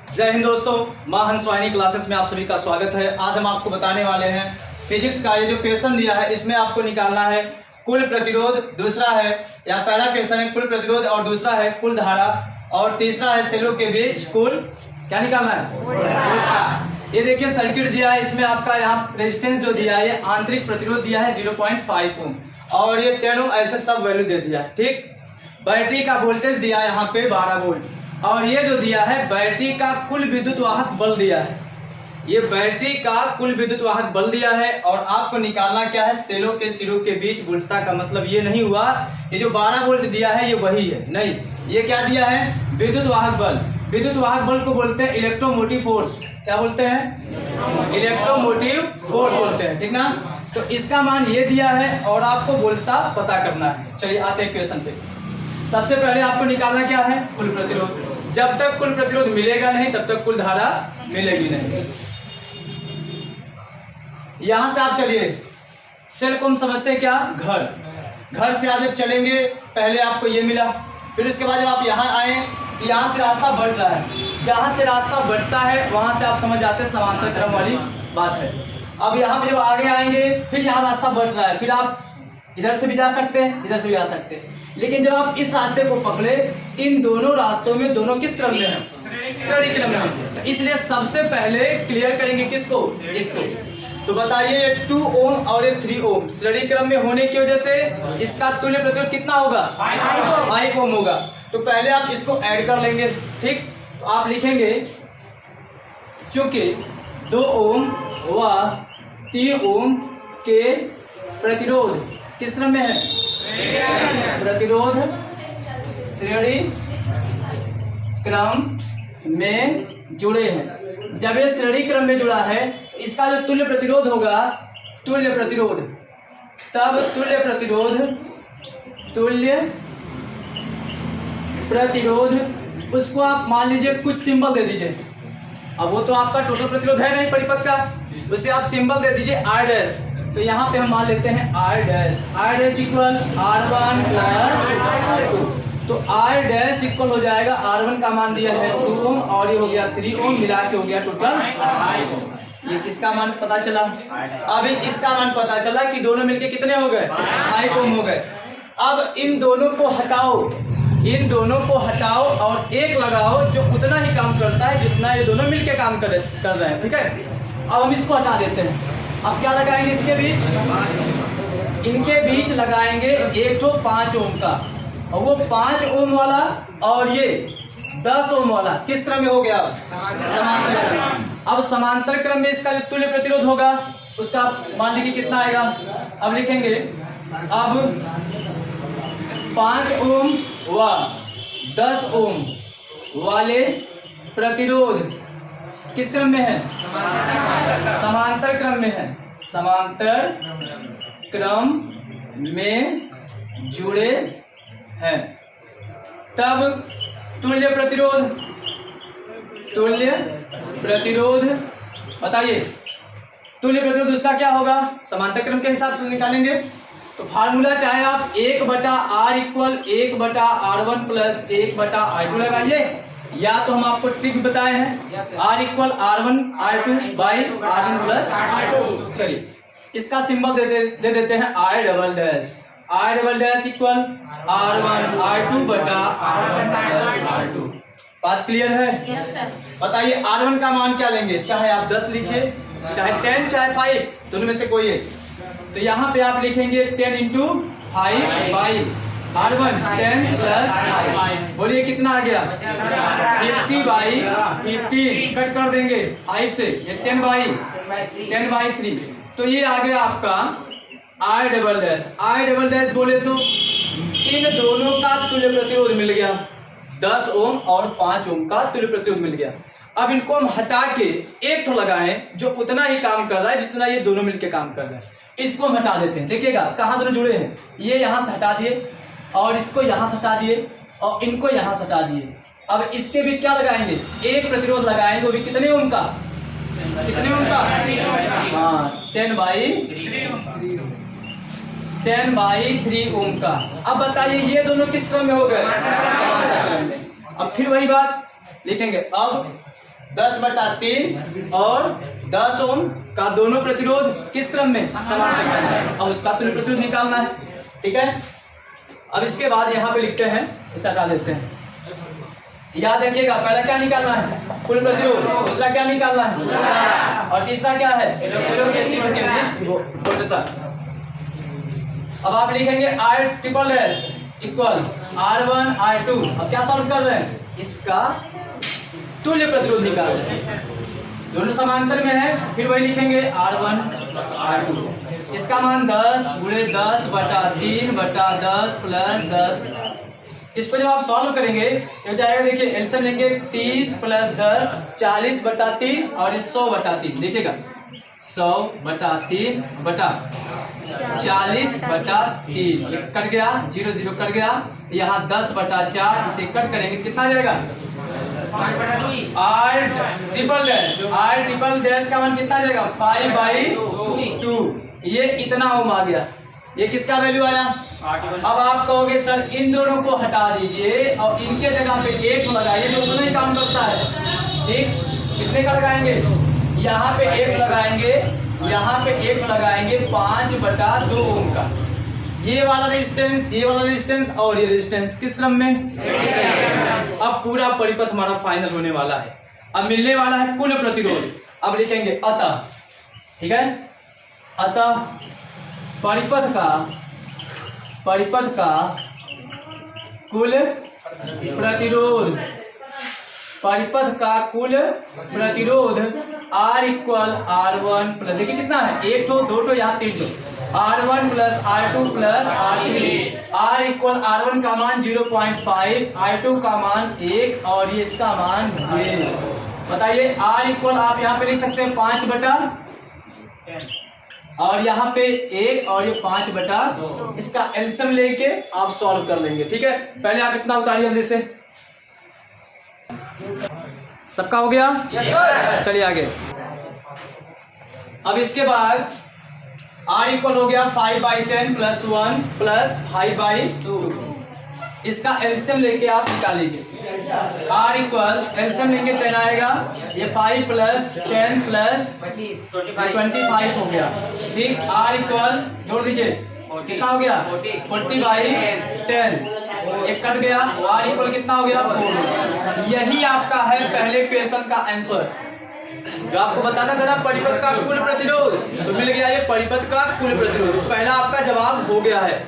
जय हिंद दोस्तों, मां हंसवाहिनी क्लासेस में आप सभी का स्वागत है। आज हम आपको बताने वाले हैं फिजिक्स का ये जो क्वेश्चन दिया है, इसमें आपको निकालना है कुल प्रतिरोध, दूसरा है या पहला क्वेश्चन है कुल प्रतिरोध और दूसरा है कुल धारा और तीसरा है सेलों के बीच कुल क्या निकालना है। ये देखिए सर्किट दिया है, इसमें आपका यहाँ रेजिस्टेंस जो दिया है, ये आंतरिक प्रतिरोध दिया है 0.5 ओम और ये 10 ओम, ऐसे सब वैल्यू दे दिया है। ठीक, बैटरी का वोल्टेज दिया है यहाँ पे 12 वोल्ट और ये जो दिया है बैटरी का कुल विद्युत वाहक बल दिया है, ये बैटरी का कुल विद्युत वाहक बल दिया है और आपको निकालना क्या है, सेलों के सिरों के बीच वोल्टता का मतलब ये नहीं हुआ ये जो 12 वोल्ट दिया है ये वही है, नहीं, ये क्या दिया है, विद्युत वाहक बल। विद्युत वाहक बल को बोलते हैं इलेक्ट्रोमोटिव फोर्स। क्या बोलते हैं? इलेक्ट्रोमोटिव फोर्स बोलते हैं, ठीक ना। तो इसका मान ये दिया है और आपको वोल्टता पता करना है। चलिए आते हैं क्वेश्चन पे। सबसे पहले आपको निकालना क्या है, कुल प्रतिरोध। जब तक कुल प्रतिरोध मिलेगा नहीं तब तक कुल धारा मिलेगी नहीं। यहां से आप चलिए, सेल को हम समझते हैं क्या, घर से आप जब चलेंगे पहले आपको ये मिला, फिर उसके बाद जब आप यहाँ आए तो यहाँ से रास्ता बढ़ रहा है, जहाँ से रास्ता बढ़ता है वहां से आप समझ जाते हैं समांतर क्रम वाली बात है। अब यहाँ पे जब आगे आएंगे फिर यहाँ रास्ता बढ़ रहा है, फिर आप इधर से भी जा सकते हैं इधर से भी आ सकते हैं, लेकिन जब आप इस रास्ते को पकड़े, इन दोनों रास्तों में दोनों किस क्रम में है, श्रेणी क्रम में है। तो इसलिए सबसे पहले क्लियर करेंगे किसको, इसको। तो बताइए 2 ओम और 3 ओम श्रेणी क्रम में होने की वजह से इसका तुल्य प्रतिरोध कितना होगा, 5 ओम होगा। तो पहले आप इसको ऐड कर लेंगे। ठीक, तो आप लिखेंगे चूंकि 2 ओम व 3 ओम के प्रतिरोध किस क्रम में है, प्रतिरोध श्रेणी क्रम में जुड़े हैं। जब ये श्रेणी क्रम में जुड़ा है तो इसका जो तुल्य प्रतिरोध होगा, तुल्य प्रतिरोध, तब तुल्य प्रतिरोध उसको आप मान लीजिए कुछ सिंबल दे दीजिए। अब वो तो आपका टोटल प्रतिरोध है नहीं परिपथ का, उसे आप सिंबल दे दीजिए R डैश। तो यहाँ पे हम मान लेते हैं R dash equal R1 plus R2। तो R डैश इक्वल हो जाएगा, R1 का मान दिया है 2 ओम और ये हो गया 3 ओम, मिला के हो गया टोटल। ये किसका मान पता चला, अभी इसका मान पता चला कि दोनों मिलके कितने हो गए, 5 ओम हो गए। अब इन दोनों को हटाओ और एक लगाओ जो उतना ही काम करता है जितना ये दोनों मिलके काम कर रहे हैं। ठीक है, अब हम इसको हटा देते हैं। अब क्या लगाएंगे इसके बीच, इनके बीच लगाएंगे एक तो 5 ओम का और वो 5 ओम वाला और ये 10 ओम वाला किस क्रम में हो गया, समांतर क्रम। अब समांतर क्रम में इसका जो तुल्य प्रतिरोध होगा उसका मान लीजिए कितना आएगा। अब लिखेंगे, अब 5 ओम व 10 ओम वाले प्रतिरोध किस क्रम में है, समांतर क्रम में है, समांतर क्रम में जुड़े हैं। तब तुल्य प्रतिरोध बताइए, तुल्य प्रतिरोध उसका क्या होगा, समांतर क्रम के हिसाब से निकालेंगे। तो फार्मूला चाहे आप 1/R equal 1/R1 plus 1/R2 लगाइए, या तो हम आपको ट्रिक बताए हैं R equal R1 R2 by R1 plus R2। चलिए इसका सिंबल दे देते हैं I double dash equal R1 R2 बटा R2। बात क्लियर है? बताइए R1 का मान क्या लेंगे, चाहे आप 10 लिखिए, चाहे 10, चाहे 5, दोनों में से कोई एक। तो यहाँ पे आप लिखेंगे 10 इंटू 5 बाई R1 10 प्लस 5। बोलिए कितना आ गया, 50 बाई 15, कट कर देंगे 5 से, ये 10 बाई 3। तो ये आ गया आपका I डबल डैश बोले तो इन दोनों का तुल्य प्रतिरोध मिल गया, 10 ओम और 5 ओम का तुल्य प्रतिरोध मिल गया। अब इनको हम हटा के एक तो लगाएं जो उतना ही काम कर रहा है जितना ये दोनों मिलके काम कर रहे हैं। इसको हम हटा देते हैं। देखिएगा कहाँ दोनों जुड़े हैं, ये यहाँ से हटा दिए और इसको यहाँ से हटा दिए और इनको यहाँ से हटा दिए। अब इसके बीच क्या लगाएंगे, एक प्रतिरोध लगाएंगे, वो भी कितने ओम का, हाँ 10/3 ओम का। अब बताइए ये दोनों किस क्रम में हो गए, समांतर क्रम में। अब फिर वही बात लिखेंगे, अब 10/3 और 10 ओम का दोनों प्रतिरोध किस क्रम में? समांतर क्रम में। अब उसका तुल्य प्रतिरोध निकालना है, ठीक है। अब इसके बाद यहाँ पे लिखते हैं, इसे हटा देते हैं। याद रखिएगा, पहला क्या निकालना है? कुल प्रतिरोध। दूसरा क्या निकालना है? और तीसरा क्या है? सिरों के सीमा के बीच वोल्टता। अब आप लिखेंगे R⋅S इक्वल R1 R2। अब क्या सॉल्व कर रहे हैं? इसका तुल्य प्रतिरोध निकाल रहे हैं। दोनों समांतर में है, फिर वही लिखेंगे R1 R2। इसका मान 10 × 10/3/10 + 10। इसको जब आप सॉल्व करेंगे तो जाएगा, देखिए एलसीएम लेंगे 30 + 10 40/3 और 100/3। देखिएगा 100/3 40/3 कट गया, 0 0 कट गया। यहाँ 10/4 इसे कट करेंगे, कितना जाएगा? R⋅S का मान कितना जाएगा? 5/2। ये इतना ओम आ गया। ये किसका वैल्यू आया? अब आप कहोगे सर इन दोनों को हटा दीजिए और इनके जगह पे 1 लगाइए, तो दोनों ही काम करता है, ठीक। कितने का लगाएंगे? यहाँ पे 1 लगाएंगे, यहाँ पे 1 लगाएंगे 5/2 ओम का। ये वाला रेजिस्टेंस, ये वाला रेजिस्टेंस और ये रेजिस्टेंस किस क्रम में? अब पूरा परिपथ हमारा फाइनल होने वाला है। अब मिलने वाला है कुल प्रतिरोध। अब लिखेंगे अतः, ठीक है। अतः परिपथ का कुल प्रतिरोध, परिपथ का कुल प्रतिरोध R⋅R1 प्लस, देखिए कितना है? 1 2 2 यहाँ 3 R1 + R2 + R3। R⋅R1 का मान 0.5, R2 का मान 1 और ये इसका मान 2। बताइए R आप यहाँ पे लिख सकते हैं 5/10 और यहाँ पे 1 और ये 5/2। इसका एलसीएम लेके आप सॉल्व कर लेंगे, ठीक है। पहले आप इतना उतारिए जल्दी से। सबका हो गया? चलिए आगे। अब इसके बाद R हो गया 5/10 + 1 + 5/2। इसका एलसीएम लेके आप निकाल लीजिए। R एलसीएम लेंगे 10 आएगा, ये 5 + 10 + 25 हो गया, ठीक। R जोड़ दीजिए, कितना हो गया? 40/10। एक कट गया, R कितना हो गया? 4। यही आपका है पहले क्वेश्चन का आंसर, जो आपको बताना था ना परिपथ का कुल प्रतिरोध, तो मिल गया ये परिपथ का कुल प्रतिरोध। पहला आपका जवाब हो गया है,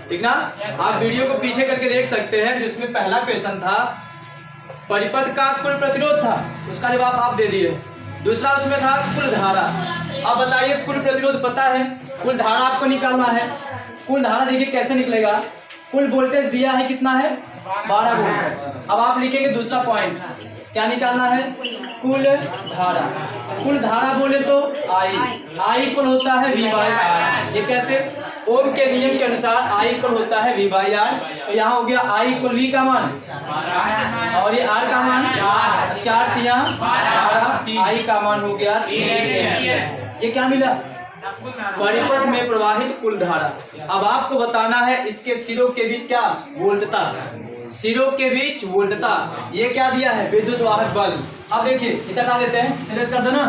ठीक ना। आप वीडियो को पीछे करके देख सकते हैं, जिसमें पहला क्वेश्चन था परिपथ का कुल प्रतिरोध था, उसका जवाब आप दे दिए। दूसरा उसमें था कुल धारा। अब बताइए कुल प्रतिरोध पता है, कुल धारा आपको निकालना है। कुल धारा देखिए कैसे निकलेगा। कुल वोल्टेज दिया है, कितना है? 12 वोल्ट। अब आप लिखेंगे दूसरा पॉइंट, क्या निकालना है? कुल धारा। कुल धारा बोले तो I इक्वल होता है V/R। ये कैसे? ओम के नियम के अनुसार I इक्वल होता है V/R। तो यहाँ हो गया I इक्वल V का मान और ये R का मान 4 × 12, I का मान हो गया 3। ये क्या मिला? परिपथ में प्रवाहित कुल धारा। अब आपको बताना है इसके सिरों के बीच क्या? वोल्टता। सिरों के बीच वोल्टता। ये क्या दिया है? विद्युत वाहक बल। अब देखिए इसे हटा देते हैं, सिलेक्ट कर दो ना।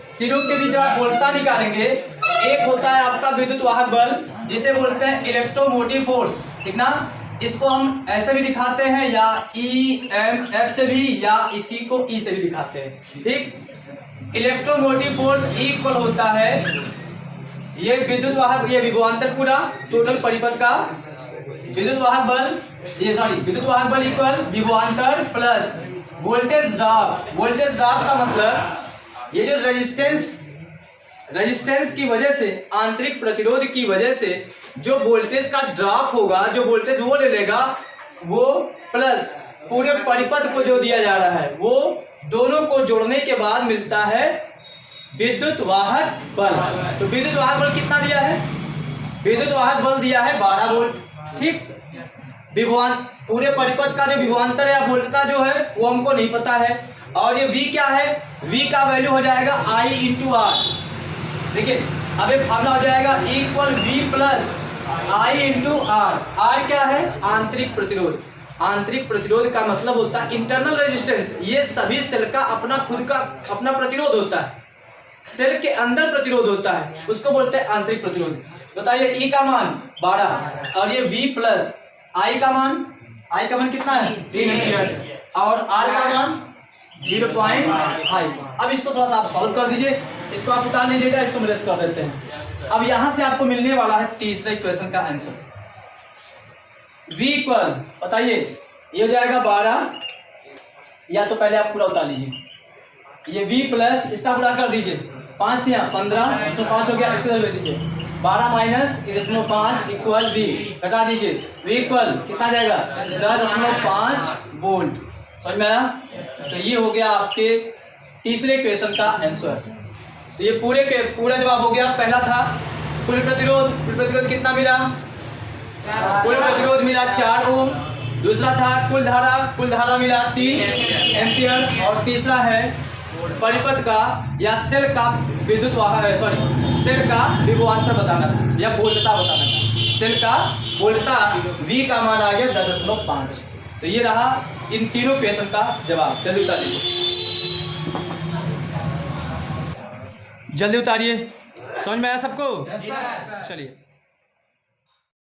सिरों के बीच आप वोल्टता निकालेंगे। एक होता है आपका विद्युत वाहक बल, जिसे बोलते हैं इलेक्ट्रोमोटिव फोर्स, ठीक ना। इसको हम ऐसे भी दिखाते हैं, या EMF से भी, या इसी को E से भी दिखाते हैं, ठीक। इलेक्ट्रोमोटिव फोर्स E इक्वल होता है, ये विद्युत वाहक, ये विभवांतर पूरा टोटल परिपथ का विद्युत वाहक बल, ये सॉरी विद्युत वाहक बल इक्वल विभवांतर plus voltage drop. Voltage drop का मतलब ये जो रेजिस्टेंस की वजह से, आंतरिक प्रतिरोध की वजह से जो वोल्टेज का ड्रॉप होगा, जो वोल्टेज वो ले लेगा, वो प्लस पूरे परिपथ को जो दिया जा रहा है, वो दोनों को जोड़ने के बाद मिलता है विद्युत वाहक बल। तो विद्युत वाहक बल कितना दिया है? विद्युत वाहक बल दिया है 12 वोल्ट, ठीक। पूरे परिपथ का जो विभवांतर या वोल्टता जो है वो हमको नहीं पता है। और ये V क्या है? V का वैल्यू हो जाएगा I × R। देखिए अब ये फार्मूला हो जाएगा E = V + I × R। R क्या है? आंतरिक प्रतिरोध। आंतरिक प्रतिरोध का मतलब होता है इंटरनल रेजिस्टेंस। ये सभी सेल का अपना खुद का अपना प्रतिरोध होता है, सेल के अंदर प्रतिरोध होता है, उसको बोलते हैं आंतरिक प्रतिरोध। बताइए ई का मान 12 और ये V प्लस आई का मान कितना है 3 एम्पियर और R का मान 0.5। अब इसको थोड़ा सा आप सॉल्व कर दीजिए, इसको आप उतार लीजिएगा, इसको मिलेस कर देते हैं। अब यहां से आपको मिलने वाला है तीसरे इक्वेशन का आंसर। V इक्वल बताइए ये हो जाएगा 12, या तो पहले आप पूरा उतार लीजिए, ये V प्लस इसका पूरा कर दीजिए, 5 दिया 15, इसमें 5 हो गया, इसको ले लीजिए 12 माइनस 5 इक्वल V, घटा दीजिए V इक्वल कितना जाएगा 10.5 वोल्ट। समझ में आया? तो ये हो गया आपके तीसरे क्वेश्चन का आंसर। तो ये पूरा जवाब हो गया। पहला था कुल प्रतिरोध कितना मिला, कुल प्रतिरोध मिला 4 ओम। दूसरा था कुल धारा मिला 3 एम्पियर। और तीसरा है परिपथ का या सेल का सेल का विभवांतर बताना था या वोल्टता बताना था। सेल का वोल्टता V का मान आ गया 10.5। तो ये रहा इन तीनों क्वेश्चन का जवाब। जल्दी उतारिए। समझ में आया सबको? चलिए।